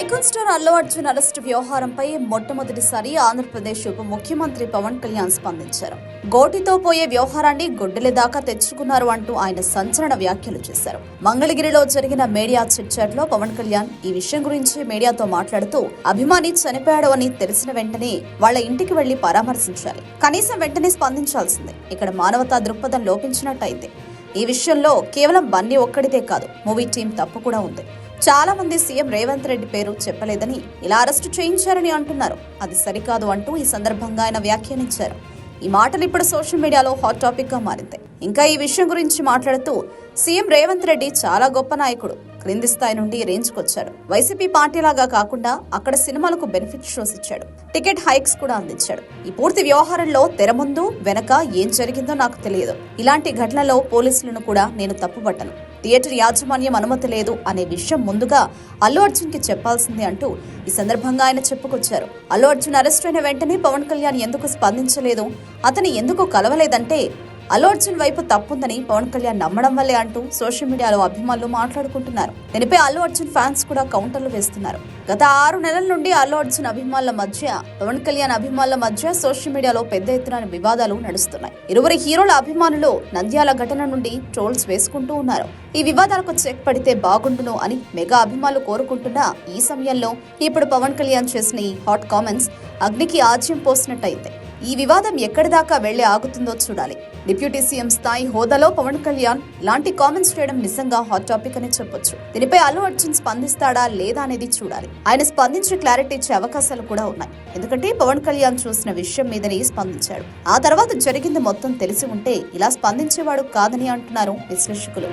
Icon star Allu Arjun arrest వ్యవహారంపై మొట్టమొదటిసారి ఆంధ్రప్రదేశ్ ఉప ముఖ్యమంత్రి పవన్ కళ్యాణ్ స్పందించారు. గోటితో పోయే వ్యవహారాన్ని గొడ్డలి దాకా తెచ్చుకున్నారు అంటూ ఆయన సంచలన వ్యాఖ్యలు చేశారు. మంగళగిరిలో జరిగిన మీడియా చిట్ లో పవన్ కళ్యాణ్ ఈ విషయం గురించి మీడియాతో మాట్లాడుతూ అభిమాని చనిపోయాడు అని తెలిసిన వెంటనే వాళ్ల ఇంటికి వెళ్లి పరామర్శించాలి, కనీసం వెంటనే స్పందించాల్సిందే. ఇక్కడ మానవతా దృక్పథం లోపించినట్టయితే ఈ విషయంలో కేవలం బన్నీ ఒక్కడిదే కాదు, మూవీ టీం తప్పు కూడా ఉంది. చాలా మంది సీఎం రేవంత్ రెడ్డి పేరు చెప్పలేదని ఇలా అరెస్టు చేయించారని అంటున్నారు. అది సరికాదు అంటూ ఈ సందర్భంగా ఆయన వ్యాఖ్యానించారు. ఈ మాటలు ఇప్పుడు సోషల్ మీడియాలో హాట్ టాపిక్ గా మారింది. ఇంకా ఈ విషయం గురించి మాట్లాడుతూ సీఎం రేవంత్ రెడ్డి చాలా గొప్ప నాయకుడు, క్రింది స్థాయి నుండి రేంజ్కి వచ్చాడు. వైసీపీ పార్టీలాగా కాకుండా అక్కడ సినిమాలకు బెనిఫిట్ షోస్ ఇచ్చాడు, టికెట్ హైక్స్ కూడా అందించాడు. ఈ పూర్తి వ్యవహారంలో తెర ముందు వెనక ఏం జరిగిందో నాకు తెలియదు. ఇలాంటి ఘటనలో పోలీసులను కూడా నేను తప్పుపట్టను. థియేటర్ యాజమాన్యం అనుమతి లేదు అనే విషయం ముందుగా అల్లు అర్జున్ కి చెప్పాల్సిందే అంటూ ఈ సందర్భంగా ఆయన చెప్పుకొచ్చారు. అల్లు అర్జున్ అరెస్ట్ అయిన వెంటనే పవన్ కళ్యాణ్ ఎందుకు స్పందించలేదు, అతని ఎందుకు కలవలేదంటే అల్లు అర్జున్ వైపు తప్పుందని పవన్ కళ్యాణ్ నమ్మడం వల్లే అంటూ సోషల్ మీడియాలో అభిమానులు మాట్లాడుకుంటున్నారు. దీనిపై అల్లు అర్జున్ ఫ్యాన్స్ కూడా కౌంటర్లు వేస్తున్నారు. గత 6 నెలల నుండి అల్లు అర్జున్ అభిమానుల మధ్య, పవన్ కళ్యాణ్ అభిమానుల మధ్య సోషల్ మీడియాలో పెద్ద ఎత్తున వివాదాలు నడుస్తున్నాయి. ఇరువురి హీరోల అభిమానులు నంద్యాల ఘటన నుండి ట్రోల్స్ వేసుకుంటూ ఉన్నారు. ఈ వివాదాలకు చెక్ పడితే బాగుండును అని మెగా అభిమానులు కోరుకుంటున్న ఈ సమయంలో ఇప్పుడు పవన్ కళ్యాణ్ చేసిన ఈ హాట్ కామెంట్స్ అగ్నికి ఆజ్యం పోసినట్టయితే ఈ వివాదం ఎక్కడి దాకా వెళ్లి ఆగుతుందో చూడాలి. డిప్యూటీ సీఎం స్థాయి హోదాలో పవన్ కళ్యాణ్ ఇలాంటి కామెంట్స్ చేయడం నిజంగా హాట్ టాపిక్ అని చెప్పొచ్చు. దీనిపై అల్లు అర్జున్ స్పందిస్తాడా లేదా అనేది చూడాలి. ఆయన స్పందించి క్లారిటీ ఇచ్చే అవకాశాలు కూడా ఉన్నాయి. ఎందుకంటే పవన్ కళ్యాణ్ చూసిన విషయం మీదనే స్పందించాడు. ఆ తర్వాత జరిగింది మొత్తం తెలిసి ఉంటే ఇలా స్పందించేవాడు కాదని అంటున్నారు విశ్లేషకులు.